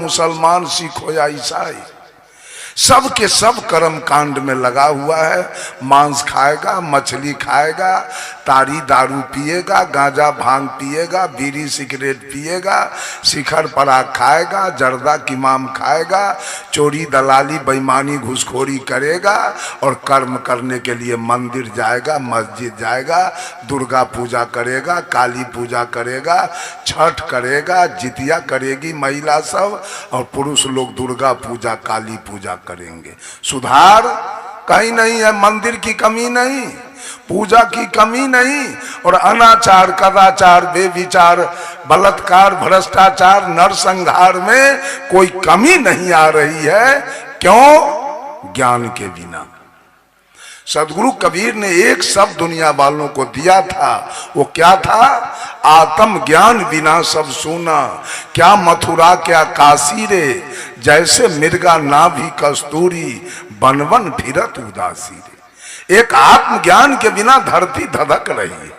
मुसलमान, सिख हो या ईसाई, सब के सब कर्म कांड में लगा हुआ है। मांस खाएगा, मछली खाएगा, तारी दारू पिएगा, गांजा भांग पिएगा, बीड़ी सिगरेट पिएगा, शिखर पराग खाएगा, जर्दा किमाम खाएगा, चोरी दलाली बेईमानी घुसखोरी करेगा और कर्म करने के लिए मंदिर जाएगा, मस्जिद जाएगा, दुर्गा पूजा करेगा, काली पूजा करेगा, छठ करेगा, जितिया करेगी महिला सब, और पुरुष लोग दुर्गा पूजा काली पूजा करेंगे। सुधार कहीं नहीं है, मंदिर की कमी नहीं, पूजा की कमी नहीं, और अनाचार कदाचार बेविचार बलात्कार भ्रष्टाचार नरसंहार में कोई कमी नहीं आ रही है। क्यों? ज्ञान के बिना। सदगुरु कबीर ने एक शब्द दुनिया वालों को दिया था, वो क्या था? आत्म ज्ञान बिना सब सूना, क्या मथुरा क्या काशी रे, जैसे मिर्गा नाभि कस्तूरी, बनवन फिरत उदासी रे। एक आत्मज्ञान के बिना धरती धधक रही है,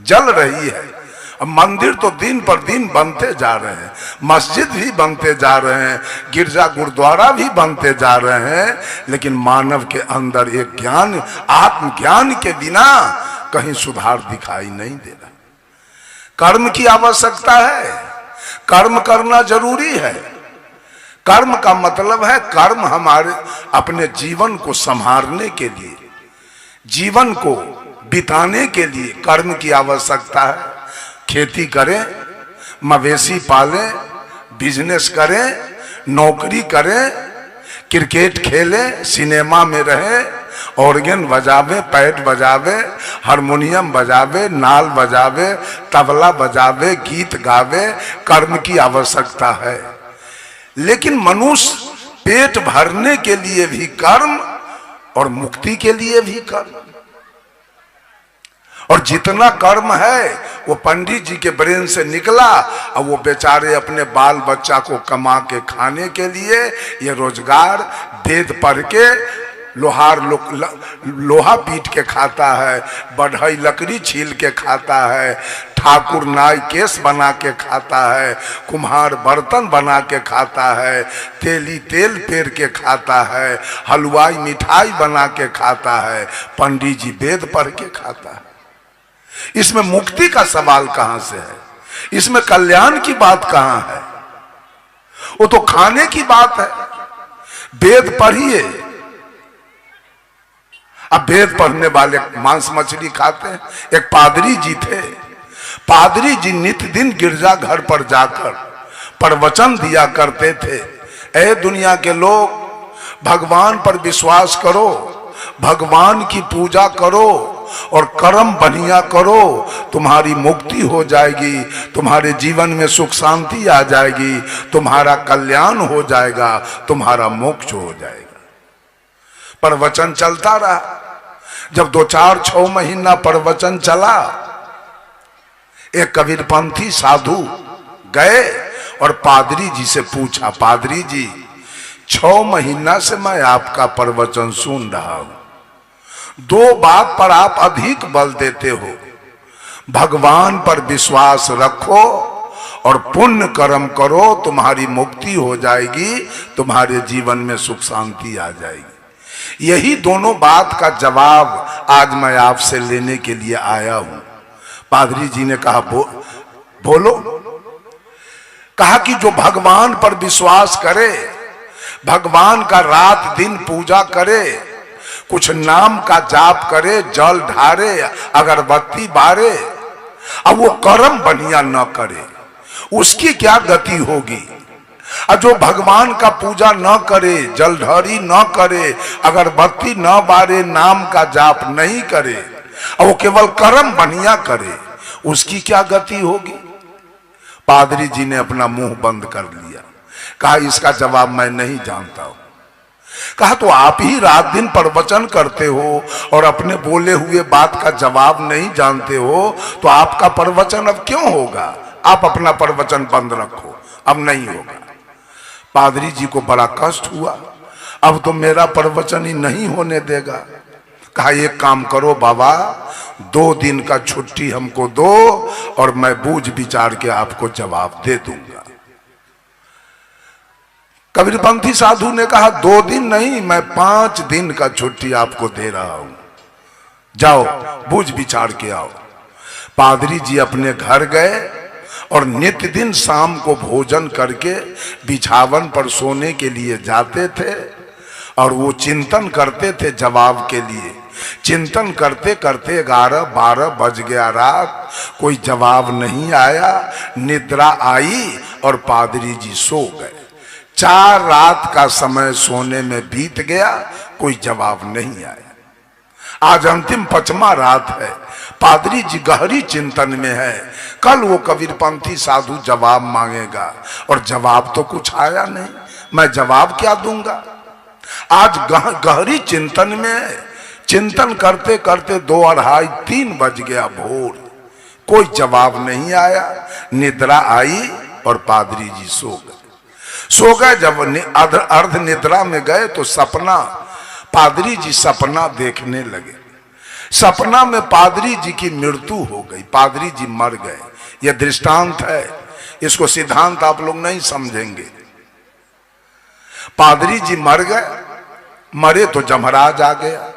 जल रही है। अब मंदिर तो दिन पर दिन बनते जा रहे हैं, मस्जिद भी बनते जा रहे हैं, गिरजा गुरुद्वारा भी बनते जा रहे हैं, लेकिन मानव के अंदर एक ज्ञान, आत्मज्ञान के बिना कहीं सुधार दिखाई नहीं दे रहा। कर्म की आवश्यकता है, कर्म करना जरूरी है। कर्म का मतलब है कर्म हमारे अपने जीवन को संभालने के लिए, जीवन को बिताने के लिए कर्म की आवश्यकता है। खेती करें, मवेशी पालें, बिजनेस करें, नौकरी करें, क्रिकेट खेलें, सिनेमा में रहें, ऑर्गन बजावे, पैड बजावे, हारमोनियम बजावे, नाल बजावे, तबला बजावे, गीत गावे, कर्म की आवश्यकता है। लेकिन मनुष्य पेट भरने के लिए भी कर्म और मुक्ति के लिए भी कर्म, और जितना कर्म है वो पंडित जी के ब्रेन से निकला, और वो बेचारे अपने बाल बच्चा को कमा के खाने के लिए ये रोजगार वेद पढ़ के लोहा पीट के खाता है, बढ़ई लकड़ी छील के खाता है, ठाकुर नाई केस बना के खाता है, कुम्हार बर्तन बना के खाता है, तेली तेल पेर के खाता है, हलवाई मिठाई बना के खाता है, पंडित जी वेद पढ़ के खाता है। इसमें मुक्ति का सवाल कहां से है? इसमें कल्याण की बात कहां है? वो तो खाने की बात है। वेद पढ़िए, अब वेद पढ़ने वाले मांस मछली खाते हैं। एक पादरी जी थे, पादरी जी नित्य दिन गिरजा घर पर जाकर प्रवचन दिया करते थे। ऐ दुनिया के लोग, भगवान पर विश्वास करो, भगवान की पूजा करो और कर्म बढ़िया करो, तुम्हारी मुक्ति हो जाएगी, तुम्हारे जीवन में सुख शांति आ जाएगी, तुम्हारा कल्याण हो जाएगा, तुम्हारा मोक्ष हो जाएगा। प्रवचन चलता रहा। जब 2-4-6 महीना प्रवचन चला, एक कबीरपंथी साधु गए और पादरी जी से पूछा, पादरी जी 6 महीना से मैं आपका प्रवचन सुन रहा हूं, 2 बात पर आप अधिक बल देते हो, भगवान पर विश्वास रखो और पुण्य कर्म करो, तुम्हारी मुक्ति हो जाएगी, तुम्हारे जीवन में सुख शांति आ जाएगी। यही दोनों बात का जवाब आज मैं आपसे लेने के लिए आया हूं। पादरी जी ने कहा, बोलो। कहा कि जो भगवान पर विश्वास करे, भगवान का रात दिन पूजा करे, कुछ नाम का जाप करे, जल ढारे, अगरबत्ती बारे, अब वो कर्म बढ़िया न करे, उसकी क्या गति होगी? और जो भगवान का पूजा न करे, जलधारी न करे, अगरबत्ती न बारे, नाम का जाप नहीं करे, और वो केवल कर्म बढ़िया करे, उसकी क्या गति होगी? पादरी जी ने अपना मुंह बंद कर लिया। कहा, इसका जवाब मैं नहीं जानता हूं। कहा, तो आप ही रात दिन प्रवचन करते हो और अपने बोले हुए बात का जवाब नहीं जानते हो, तो आपका प्रवचन अब क्यों होगा? आप अपना प्रवचन बंद रखो, अब नहीं होगा। पादरी जी को बड़ा कष्ट हुआ, अब तो मेरा प्रवचन ही नहीं होने देगा। कहा, एक काम करो बाबा, 2 दिन का छुट्टी हमको दो और मैं बूझ विचार के आपको जवाब दे दूंगा। कबीरपंथी साधु ने कहा 2 दिन नहीं, मैं 5 दिन का छुट्टी आपको दे रहा हूं, जाओ बूझ विचार के आओ। पादरी जी अपने घर गए और नित्य दिन शाम को भोजन करके बिछावन पर सोने के लिए जाते थे और वो चिंतन करते थे जवाब के लिए। चिंतन करते करते 11-12 बज गया रात, कोई जवाब नहीं आया। निद्रा आई और पादरी जी सो गए। 4 रात का समय सोने में बीत गया, कोई जवाब नहीं आया। आज अंतिम 5वां रात है, पादरी जी गहरी चिंतन में है। कल वो कबीरपंथी साधु जवाब मांगेगा और जवाब तो कुछ आया नहीं, मैं जवाब क्या दूंगा। आज गहरी चिंतन में चिंतन करते करते 2, 2:30, 3 बज गया भोर, कोई जवाब नहीं आया। निद्रा आई और पादरी जी सो गए। जब अर्ध निद्रा में गए तो सपना, पादरी जी सपना देखने लगे। सपना में पादरी जी की मृत्यु हो गई, पादरी जी मर गए। यह दृष्टांत है, इसको सिद्धांत आप लोग नहीं समझेंगे। पादरी जी मर गए, मरे तो जमराज आ गया।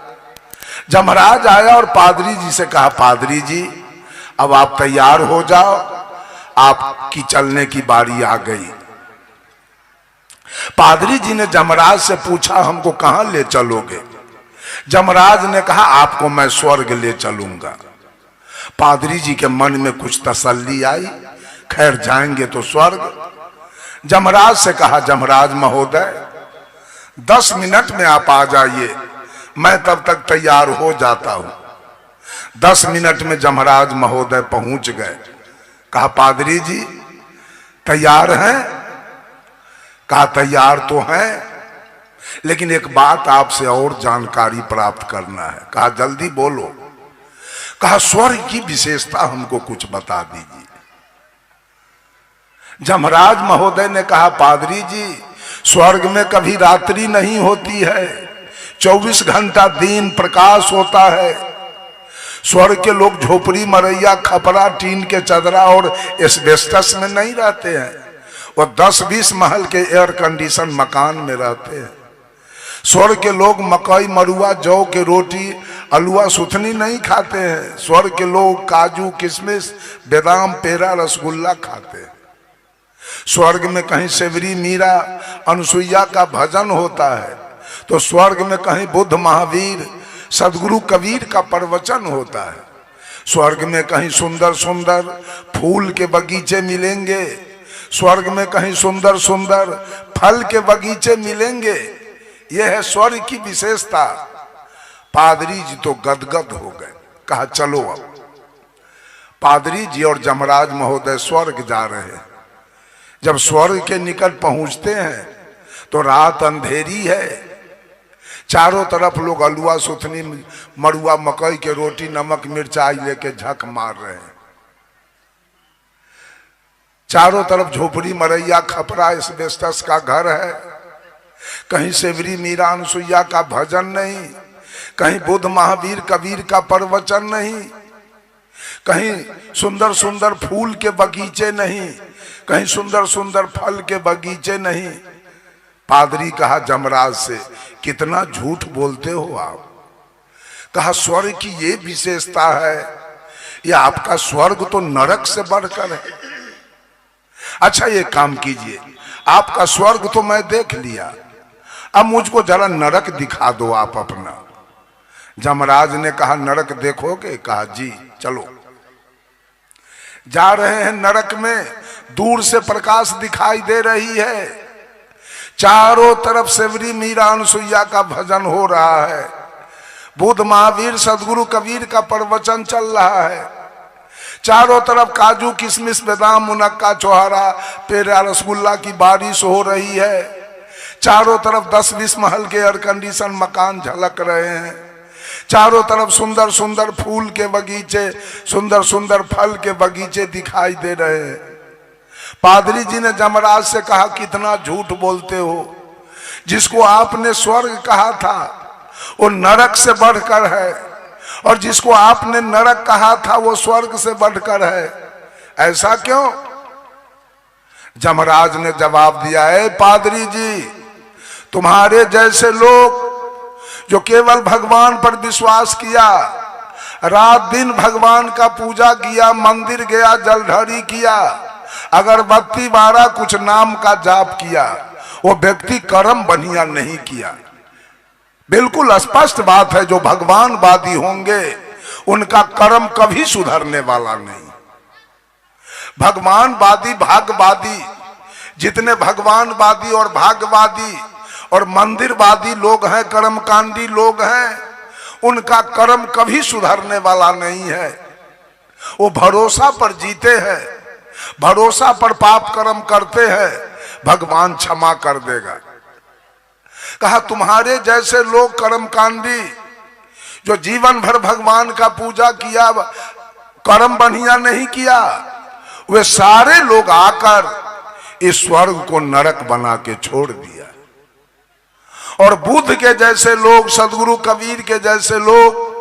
जमराज आया और पादरी जी से कहा, पादरी जी अब आप तैयार हो जाओ, आपकी चलने की बारी आ गई। पादरी जी ने जमराज से पूछा, हमको कहां ले चलोगे। जमराज ने कहा, आपको मैं स्वर्ग ले चलूंगा। पादरी जी के मन में कुछ तसल्ली आई, खैर जाएंगे तो स्वर्ग। जमराज से कहा, जमराज महोदय 10 मिनट में आप आ जाइए, मैं तब तक तैयार हो जाता हूं। 10 मिनट में जमराज महोदय पहुंच गए। कहा, पादरी जी तैयार हैं। कहा, तैयार तो हैं, लेकिन एक बात आपसे और जानकारी प्राप्त करना है। कहा, जल्दी बोलो। कहा, स्वर्ग की विशेषता हमको कुछ बता दीजिए। जमराज महोदय ने कहा, पादरी जी स्वर्ग में कभी रात्रि नहीं होती है, 24 घंटा दिन प्रकाश होता है। स्वर्ग के लोग झोपड़ी, मरैया, खपरा, टीन के चदरा और एस्बेस्टस में नहीं रहते हैं, वो 10-20 महल के एयर कंडीशन मकान में रहते हैं। स्वर्ग के लोग मकई, मरुआ, जौ के रोटी, अलुआ, सुथनी नहीं खाते हैं। स्वर्ग के लोग काजू, किशमिश, बादाम, पेड़ा, रसगुल्ला खाते हैं। स्वर्ग में कहीं सेवरी, मीरा, अनुसुईया का भजन होता है, तो स्वर्ग में कहीं बुद्ध, महावीर, सदगुरु कबीर का प्रवचन होता है। स्वर्ग में कहीं सुंदर सुंदर फूल के बगीचे मिलेंगे, स्वर्ग में कहीं सुंदर सुंदर फल के बगीचे मिलेंगे। यह है स्वर्ग की विशेषता। पादरी जी तो गदगद हो गए। कहा, चलो अब। पादरी जी और जमराज महोदय स्वर्ग जा रहे हैं। जब स्वर्ग के निकट पहुंचते हैं तो रात अंधेरी है। चारों तरफ लोग अलुआ, सुथनी, मरुआ, मकई के रोटी, नमक, मिर्चाई लेके झक मार रहे हैं। चारों तरफ झोपड़ी, मरैया, खपरा, एस्बेस्टस का घर है। कहीं सेवरी, मीरा, अनुसुईया का भजन नहीं, कहीं बुद्ध, महावीर, कबीर का प्रवचन नहीं, कहीं सुंदर सुंदर फूल के बगीचे नहीं, कहीं सुंदर सुंदर फल के बगीचे नहीं। पादरी कहा जमराज से, कितना झूठ बोलते हो आप। कहा, स्वर्ग की ये विशेषता है, ये आपका स्वर्ग तो नरक से बढ़कर है। अच्छा ये काम कीजिए, आपका स्वर्ग तो मैं देख लिया, अब मुझको जरा नरक दिखा दो आप अपना। जमराज ने कहा, नरक देखोगे। कहा, जी चलो। जा रहे हैं नरक में, दूर से प्रकाश दिखाई दे रही है, चारों तरफ सेवरी, मीरा, अनुसुईया का भजन हो रहा है, बुद्ध, महावीर, सदगुरु कबीर का प्रवचन चल रहा है, चारों तरफ काजू, किशमिश, बादाम, मुनक्का, चौहारा, पेड़ा, रसगुल्ला की बारिश हो रही है, चारों तरफ 10-20 महल के एयर कंडीशन मकान झलक रहे हैं, चारों तरफ सुंदर सुंदर फूल के बगीचे, सुंदर सुंदर फल के बगीचे दिखाई दे रहे हैं। पादरी जी ने जमराज से कहा, कितना झूठ बोलते हो, जिसको आपने स्वर्ग कहा था वो नरक से बढ़कर है, और जिसको आपने नरक कहा था वो स्वर्ग से बढ़कर है। ऐसा क्यों? जमराज ने जवाब दिया है, पादरी जी, तुम्हारे जैसे लोग जो केवल भगवान पर विश्वास किया, रात दिन भगवान का पूजा किया, मंदिर गया, जलढारी किया, अगरबत्ती बारा, कुछ नाम का जाप किया, वो व्यक्ति कर्म बढ़िया नहीं किया। बिल्कुल स्पष्ट बात है, जो भगवानवादी होंगे उनका कर्म कभी सुधरने वाला नहीं। भगवानवादी, भाग्यवादी, जितने भगवानवादी और भाग्यवादी और मंदिरवादी लोग हैं, कर्मकांडी लोग हैं, उनका कर्म कभी सुधरने वाला नहीं है। वो भरोसा पर जीते हैं, भरोसा पर पाप कर्म करते हैं, भगवान क्षमा कर देगा। कहा तुम्हारे जैसे लोग कर्मकांडी जो जीवन भर भगवान का पूजा किया, कर्म बढ़िया नहीं किया, वे सारे लोग आकर इस स्वर्ग को नरक बना के छोड़ दिया। और बुद्ध के जैसे लोग, सदगुरु कबीर के जैसे लोग,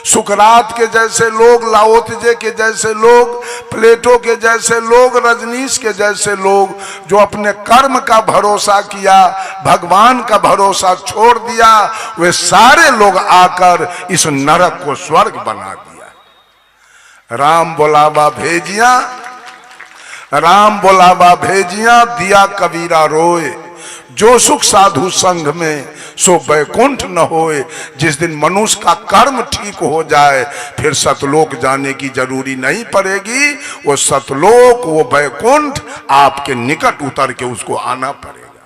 सुकरात के जैसे लोग, लाओत्जे के जैसे लोग, प्लेटो के जैसे लोग, रजनीश के जैसे लोग जो अपने कर्म का भरोसा किया, भगवान का भरोसा छोड़ दिया, वे सारे लोग आकर इस नरक को स्वर्ग बना दिया। राम बुलावा भेजिया, राम बुलावा भेजिया, दिया कबीरा रोए, जो सुख साधु संघ में सो वैकुंठ न होए। जिस दिन मनुष्य का कर्म ठीक हो जाए, फिर सतलोक जाने की जरूरी नहीं पड़ेगी। वो सतलोक, वो वैकुंठ आपके निकट उतर के उसको आना पड़ेगा।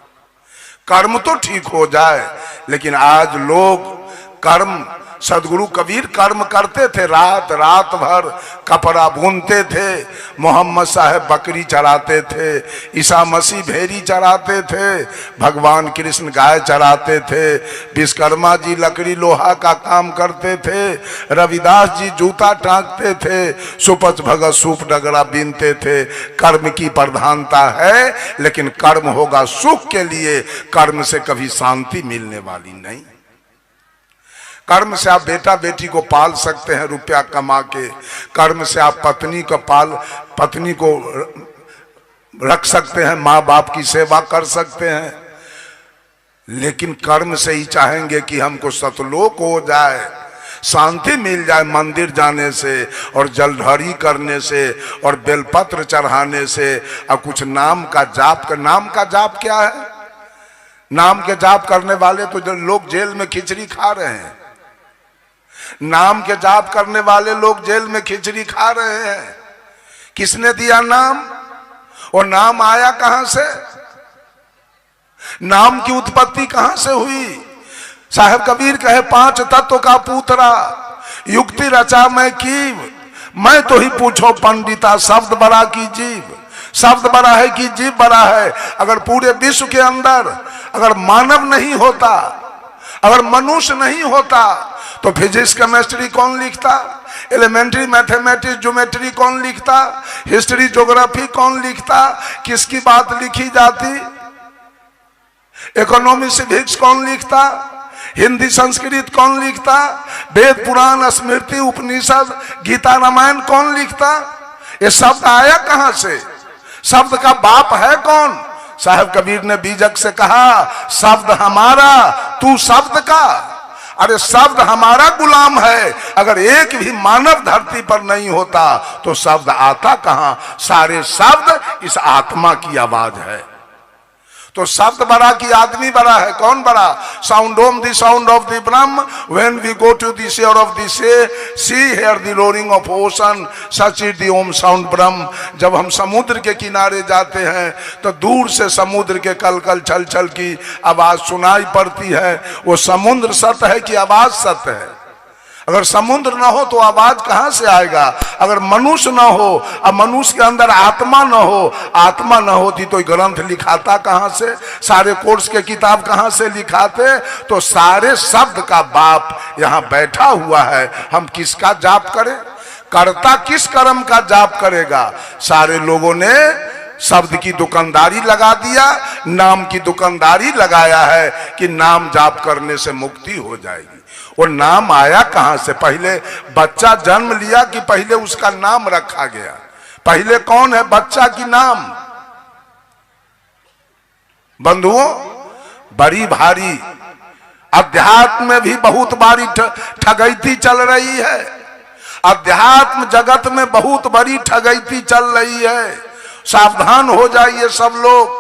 कर्म तो ठीक हो जाए, लेकिन आज लोग कर्म, सदगुरु कबीर कर्म करते थे, रात रात भर कपड़ा बुनते थे, मोहम्मद साहब बकरी चराते थे, ईसा मसीह भेड़ी चराते थे, भगवान कृष्ण गाय चराते थे, विश्वकर्मा जी लकड़ी लोहा का काम करते थे, रविदास जी जूता टांगते थे, सुपच भगत सूप डगरा बीनते थे। कर्म की प्रधानता है, लेकिन कर्म होगा सुख के लिए, कर्म से कभी शांति मिलने वाली नहीं। कर्म से आप बेटा बेटी को पाल सकते हैं रुपया कमा के, कर्म से आप पत्नी को रख सकते हैं, माँ बाप की सेवा कर सकते हैं, लेकिन कर्म से ही चाहेंगे कि हमको सतलोक हो जाए, शांति मिल जाए मंदिर जाने से और जलढारी करने से और बेलपत्र चढ़ाने से और कुछ नाम का जाप। नाम का जाप क्या है? नाम के जाप करने वाले तो लोग जेल में खिचड़ी खा रहे हैं। नाम के जाप करने वाले लोग जेल में खिचड़ी खा रहे हैं। किसने दिया नाम? और नाम आया कहां से? नाम की उत्पत्ति कहां से हुई? साहब कबीर कहे, 5 तत्व का पूतरा युक्ति रचा मैं कीव, मैं तो ही पूछो पंडिता, शब्द बड़ा की जीव। शब्द बड़ा है कि जीव बड़ा है? अगर पूरे विश्व के अंदर अगर मानव नहीं होता, अगर मनुष्य नहीं होता, तो फिजिक्स केमिस्ट्री कौन लिखता? एलिमेंट्री मैथमेटिक्स ज्योमेट्री कौन लिखता? हिस्ट्री ज्योग्राफी कौन लिखता? किसकी बात लिखी जाती? इकोनॉमी सिविक्स कौन लिखता? हिंदी संस्कृत कौन लिखता? वेद पुराण स्मृति उपनिषद गीता रामायण कौन लिखता? ये शब्द आया कहां से? शब्द का बाप है कौन? साहब कबीर ने बीजक से कहा, शब्द हमारा तू शब्द का। अरे शब्द हमारा गुलाम है। अगर एक भी मानव धरती पर नहीं होता तो शब्द आता कहां? सारे शब्द इस आत्मा की आवाज है। तो शब्द बड़ा कि आदमी बड़ा है? कौन बड़ा? Sound of the sound of the Brahm, when we go to the shore of the sea hear the roaring of ocean, such is the Om sound Brahm. जब हम समुद्र के किनारे जाते हैं तो दूर से समुद्र के कलकल छल छल की आवाज सुनाई पड़ती है। वो समुद्र सत्य है कि आवाज सत्य है? अगर समुद्र ना हो तो आवाज कहां से आएगा? अगर मनुष्य ना हो, अब मनुष्य के अंदर आत्मा ना हो, आत्मा ना होती तो ग्रंथ लिखाता कहां से? सारे कोर्स के किताब कहां से लिखाते? तो सारे शब्द का बाप यहां बैठा हुआ है। हम किसका जाप करें? कर्ता किस कर्म का जाप करेगा? सारे लोगों ने शब्द की दुकानदारी लगा दिया, नाम की दुकानदारी लगाया है कि नाम जाप करने से मुक्ति हो जाएगी। वो नाम आया कहां से? पहले बच्चा जन्म लिया कि पहले उसका नाम रखा गया? पहले कौन है बच्चा की नाम? बंधुओं, बड़ी भारी अध्यात्म में भी बहुत बारी ठगैती चल रही है। अध्यात्म जगत में बहुत बड़ी ठगैती चल रही है। सावधान हो जाइए सब लोग।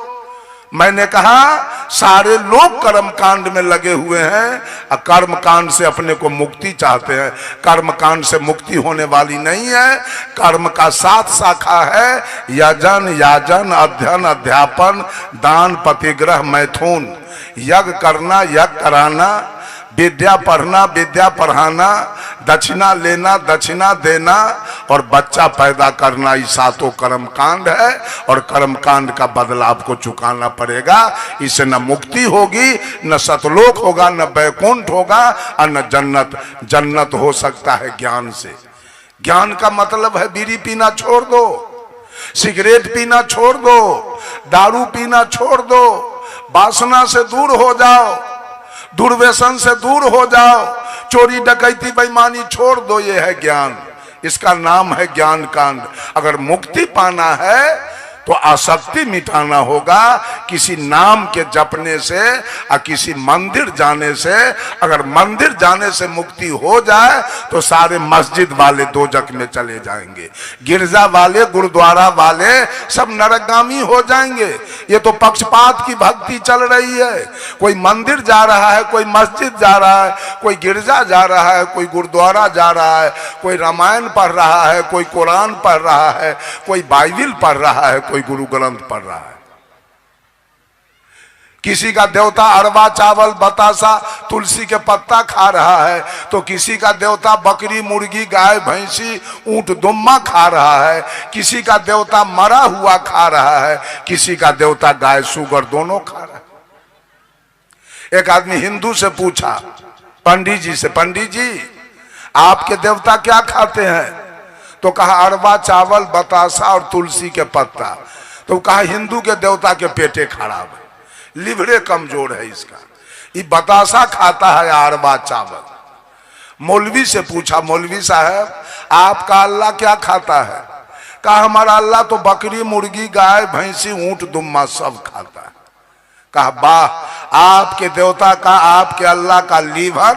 मैंने कहा सारे लोग कर्म कांड में लगे हुए हैं और कर्म कांड से अपने को मुक्ति चाहते हैं। कर्म कांड से मुक्ति होने वाली नहीं है। कर्म का 7 शाखा है, यजन, याजन, अध्ययन, अध्यापन, दान, पतिग्रह, मैथुन। यज्ञ करना, यज्ञ कराना, विद्या पढ़ना, विद्या पढ़ाना, दक्षिणा लेना, दक्षिणा देना और बच्चा पैदा करना, ये 7 कर्म कांड है। और कर्म कांड का बदला आपको चुकाना पड़ेगा। इससे न मुक्ति होगी, न सतलोक होगा, न वैकुंठ होगा और न जन्नत। जन्नत हो सकता है ज्ञान से। ज्ञान का मतलब है बीड़ी पीना छोड़ दो, सिगरेट पीना छोड़ दो, दारू पीना छोड़ दो, वासना से दूर हो जाओ, दुर्व्यसन से दूर हो जाओ, चोरी डकैती बेईमानी छोड़ दो। ये है ज्ञान। इसका नाम है ज्ञान कांड। अगर मुक्ति पाना है तो आसक्ति मिटाना होगा। किसी नाम के जपने से और किसी मंदिर जाने से। अगर मंदिर जाने से मुक्ति हो जाए तो सारे मस्जिद वाले दोजख में चले जाएंगे, गिरजा वाले, गुरुद्वारा वाले सब नरकगामी हो जाएंगे। ये तो पक्षपात की भक्ति चल रही है। कोई मंदिर जा रहा है, कोई मस्जिद जा रहा है, कोई गिरजा जा रहा है, कोई गुरुद्वारा जा रहा है, कोई रामायण पढ़ रहा है, कोई कुरान पढ़ रहा है, कोई बाइबिल पढ़ रहा है, कोई गुरु ग्रंथ पढ़ रहा है। किसी का देवता अरवा चावल, बतासा, तुलसी के पत्ता खा रहा है तो किसी का देवता बकरी, मुर्गी, गाय, भैंसी, ऊंट, दुम्मा खा रहा है। किसी का देवता मरा हुआ खा रहा है, किसी का देवता गाय, सुगर दोनों खा रहा है। एक आदमी हिंदू से पूछा पंडित जी से, पंडित जी आपके देवता क्या खाते हैं? तो कहा अरवा चावल, बतासा और तुलसी के पत्ता। तो कहा हिंदू के देवता के पेटे खराब है, लिवरे कमजोर है इसका, ये बतासा खाता है अरवा चावल। मौलवी से पूछा, मौलवी साहब आपका अल्लाह क्या खाता है? कहा हमारा अल्लाह तो बकरी, मुर्गी, गाय, भैंसी, ऊंट, दुम्मा सब खाता है। कहा वाह, आपके देवता का, आपके अल्लाह का लीवर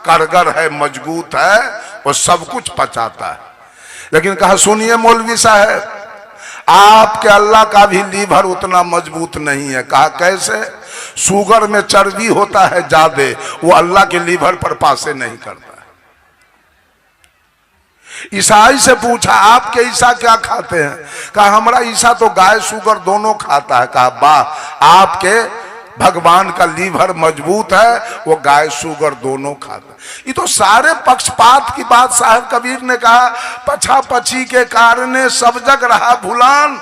करगर है, मजबूत है, वो सब कुछ पचाता है। लेकिन कहा सुनिए मौलवी साहब, आपके अल्लाह का भी लीवर उतना मजबूत नहीं है। कहा कैसे? शुगर में चर्बी होता है ज्यादा, वो अल्लाह के लीवर पर पासे नहीं करता है। ईसाई से पूछा आपके ईसा क्या खाते हैं? कहा हमारा ईसा तो गाय, शुगर दोनों खाता है। कहा वाह, आपके भगवान का लीवर मजबूत है, वो गाय, शुगर दोनों खाता है। ये तो सारे पक्षपात की बात। साहब कबीर ने कहा पछा पछी के कारणे सब जग रहा भुलान।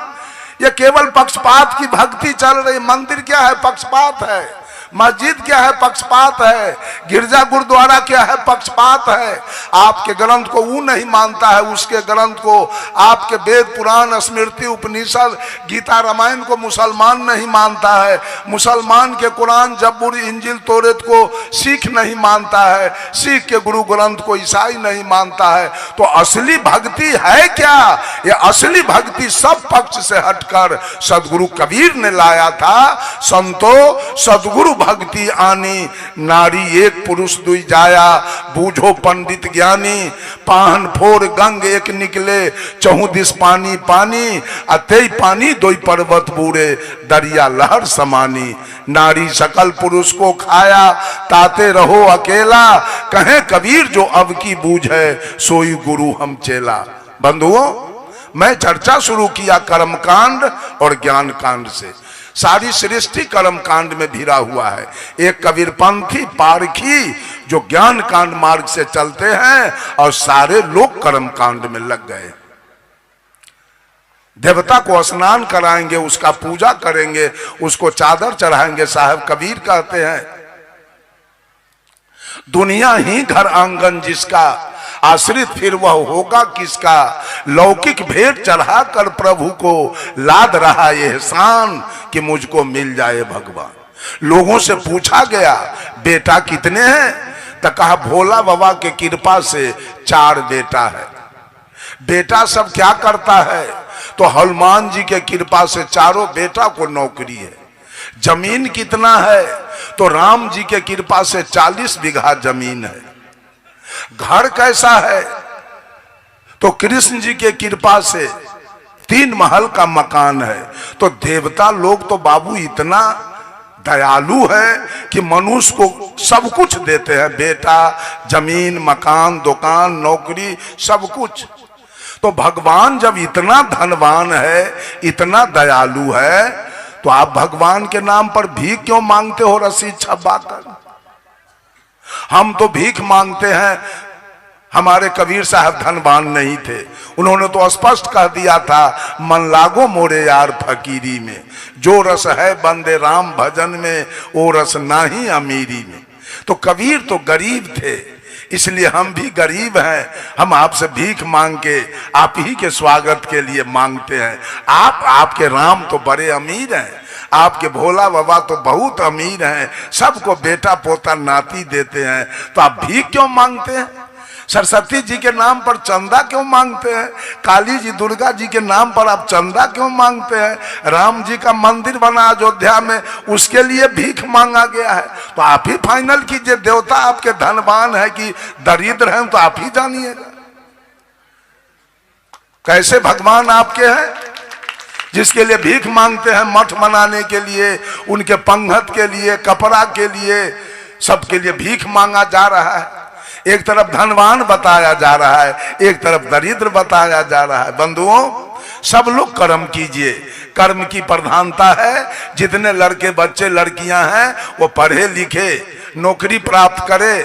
ये केवल पक्षपात की भक्ति चल रही। मंदिर क्या है? पक्षपात है। मस्जिद क्या है? पक्षपात है। गिरजा गुरुद्वारा क्या है? पक्षपात है। आपके ग्रंथ को वो नहीं मानता है, उसके ग्रंथ को, आपके वेद पुराण स्मृति उपनिषद गीता रामायण को मुसलमान नहीं मानता है। मुसलमान के कुरान जब्बूर इंजिल तोरेत को सिख नहीं मानता है, सिख के गुरु ग्रंथ को ईसाई नहीं मानता है। तो असली भक्ति है क्या? ये असली भक्ति सब पक्ष से हटकर सदगुरु कबीर ने लाया था। संतो सदगुरु भक्ति आनी, नारी एक पुरुष दुई जाया, बूझो पंडित ज्ञानी। पाहन फोर गंग एक निकले, चहु दिस पानी पानी, अतई पानी दोई पर्वत बूढ़े, दरिया लहर समानी। नारी सकल पुरुष को खाया, ताते रहो अकेला, कहे कबीर जो अब की बूझ है, सोई गुरु हम चेला। बंधुओं, मैं चर्चा शुरू किया कर्म कांड और ज्ञान कांड से। सारी सृष्टि कर्म कांड में भिड़ा हुआ है। एक कबीरपंथी पारखी जो ज्ञान कांड मार्ग से चलते हैं और सारे लोग कर्म कांड में लग गए। देवता को स्नान कराएंगे, उसका पूजा करेंगे, उसको चादर चढ़ाएंगे। साहब कबीर कहते हैं दुनिया ही घर आंगन जिसका, आश्रित फिर वह होगा किसका। लौकिक भेंट चढ़ा कर प्रभु को लाद रहा एहसान कि मुझको मिल जाए भगवान। लोगों से पूछा गया बेटा कितने हैं? तो कहा भोला बाबा के कृपा से 4 बेटा है। बेटा सब क्या करता है? तो हनुमान जी के कृपा से चारों बेटा को नौकरी है। जमीन कितना है? तो राम जी के कृपा से 40 बीघा जमीन है। घर कैसा है? तो कृष्ण जी के कृपा से 3 महल का मकान है। तो देवता लोग तो बाबू इतना दयालु है कि मनुष्य को सब कुछ देते हैं, बेटा, जमीन, मकान, दुकान, नौकरी, सब कुछ। तो भगवान जब इतना धनवान है, इतना दयालु है, तो आप भगवान के नाम पर भीख क्यों मांगते हो रस्सी छपा कर? हम तो भीख मांगते हैं। हमारे कबीर साहब धनवान नहीं थे, उन्होंने तो स्पष्ट कह दिया था, मन लागो मोरे यार फकीरी में, जो रस है बंदे राम भजन में, वो रस नाही अमीरी में। तो कबीर तो गरीब थे, इसलिए हम भी गरीब हैं। हम आपसे भीख मांग के आप ही के स्वागत के लिए मांगते हैं। आपके राम तो बड़े अमीर हैं, आपके भोला बाबा तो बहुत अमीर हैं, सबको बेटा पोता नाती देते हैं, तो आप भीख क्यों मांगते हैं? सरस्वती जी के नाम पर चंदा क्यों मांगते हैं? काली जी, दुर्गा जी के नाम पर आप चंदा क्यों मांगते हैं? राम जी का मंदिर बना अयोध्या में, उसके लिए भीख मांगा गया है। तो आप ही फाइनल कीजिए, देवता आपके धनवान है कि दरिद्र हैं, तो आप ही जानिएगा। कैसे भगवान आपके हैं जिसके लिए भीख मांगते हैं? मठ बनाने के लिए, उनके पंगत के लिए, कपड़ा के लिए, सबके लिए भीख मांगा जा रहा है। एक तरफ धनवान बताया जा रहा है, एक तरफ दरिद्र बताया जा रहा है। बंधुओं, सब लोग कर्म कीजिए, कर्म की प्रधानता है। जितने लड़के बच्चे लड़कियां हैं वो पढ़े लिखे, नौकरी प्राप्त करे,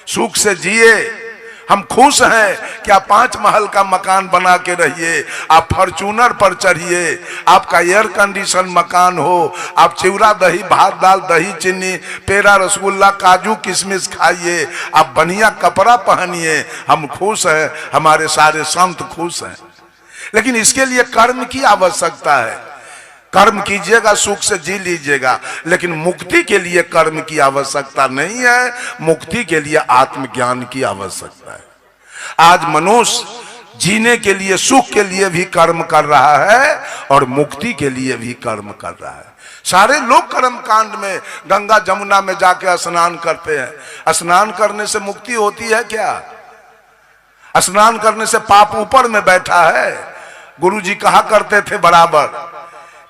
सुख से जिए। हम खुश हैं कि आप 5 महल का मकान बना के रहिए, आप फॉर्च्यूनर पर चढ़िए, आपका एयर कंडीशन मकान हो, आप चिवड़ा दही भात दाल दही चीनी पेड़ा रसगुल्ला काजू किशमिश खाइए, आप बढ़िया कपड़ा पहनिए। हम खुश हैं, हमारे सारे संत खुश हैं। लेकिन इसके लिए कर्म की आवश्यकता है। कर्म कीजिएगा, सुख से जी लीजिएगा, लेकिन मुक्ति के लिए कर्म की आवश्यकता नहीं है। मुक्ति के लिए आत्मज्ञान की आवश्यकता है। आज मनुष्य जीने के लिए, सुख के लिए भी कर्म कर रहा है और मुक्ति के लिए भी कर्म कर रहा है। सारे लोग कर्म कांड में गंगा जमुना में जाके स्नान करते हैं। स्नान करने से मुक्ति होती है क्या? स्नान करने से पाप ऊपर में बैठा है। गुरुजी कहा करते थे बराबर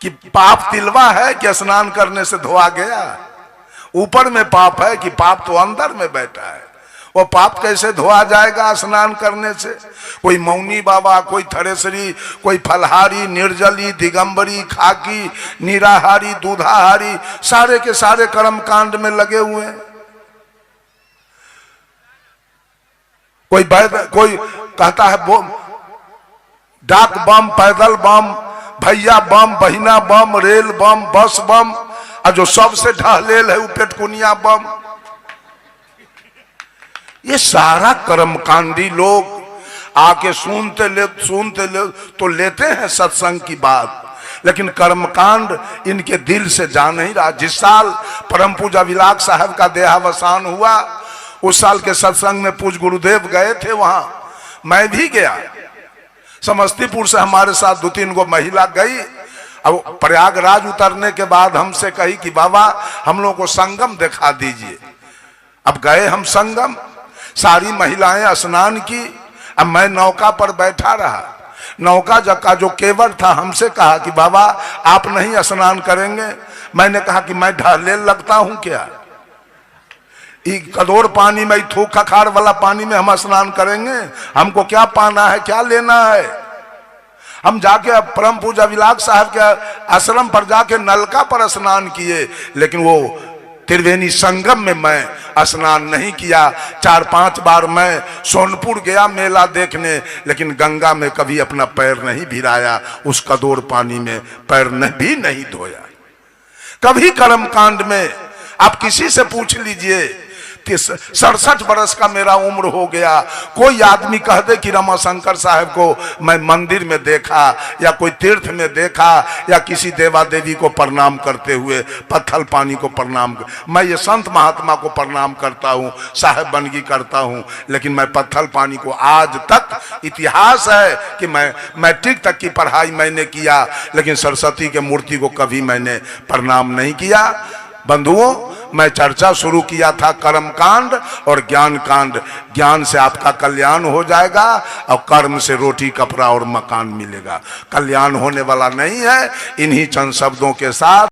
कि पाप तिलवा है कि स्नान करने से धोआ गया? ऊपर में पाप है कि पाप तो अंदर में बैठा है। वो पाप कैसे धोआ जाएगा स्नान करने से? कोई मौनी बाबा, कोई थरेसरी, कोई फलहारी, निर्जली, दिगंबरी, खाकी, निराहारी, दूधाहारी, सारे के सारे कर्म कांड में लगे हुए हैं। कोई कहता है डाक बम, पैदल बम, भैया बम, बहिना बम, रेल बम, बस बम, और जो सबसे ढहलेल है वो पेटकुनिया बम। ये सारा कर्मकांडी लोग आके सुनते ले तो लेते हैं सत्संग की बात, लेकिन कर्मकांड इनके दिल से जा नहीं रहा। जिस साल परम पूजा विलाग साहब का देहावसान हुआ, उस साल के सत्संग में पूज्य गुरुदेव गए थे, वहां मैं भी गया। समस्तीपुर से हमारे साथ 2-3 गो महिला गई। अब प्रयागराज उतरने के बाद हमसे कही कि बाबा हम लोगों को संगम दिखा दीजिए। अब गए हम संगम, सारी महिलाएं स्नान की। अब मैं नौका पर बैठा रहा। नौका का जो केवट था हमसे कहा कि बाबा आप नहीं स्नान करेंगे? मैंने कहा कि मैं ढहलेल लगता हूं क्या? कदोर पानी में, थूक खखार वाला पानी में हम स्नान करेंगे? हमको क्या पाना है, क्या लेना है? हम जाके परम पूजा विलाग साहब के आश्रम पर जाके नलका पर स्नान किए, लेकिन वो त्रिवेणी संगम में मैं स्नान नहीं किया। 4-5 बार मैं सोनपुर गया मेला देखने, लेकिन गंगा में कभी अपना पैर नहीं भिराया, उस कदोर पानी में पैर भी नहीं धोया। कभी कर्म कांड में आप किसी से पूछ लीजिए, 67 बरस का मेरा उम्र हो गया, कोई आदमी कह दे कि रमाशंकर साहब को मैं मंदिर में देखा या कोई तीर्थ में देखा या किसी देवा देवी को प्रणाम करते हुए, पत्थल पानी को प्रणाम, मैं ये संत महात्मा को प्रणाम करता हूँ, साहेब बनगी करता हूँ, लेकिन मैं पत्थल पानी को आज तक, इतिहास है कि मैं मैट्रिक तक की पढ़ाई मैंने किया, लेकिन सरस्वती के मूर्ति को कभी मैंने प्रणाम नहीं किया। बंधुओं, मैं चर्चा शुरू किया था कर्म कांड और ज्ञान कांड। ज्ञान से आपका कल्याण हो जाएगा और कर्म से रोटी कपड़ा और मकान मिलेगा। कल्याण होने वाला नहीं है। इन्हीं चंद शब्दों के साथ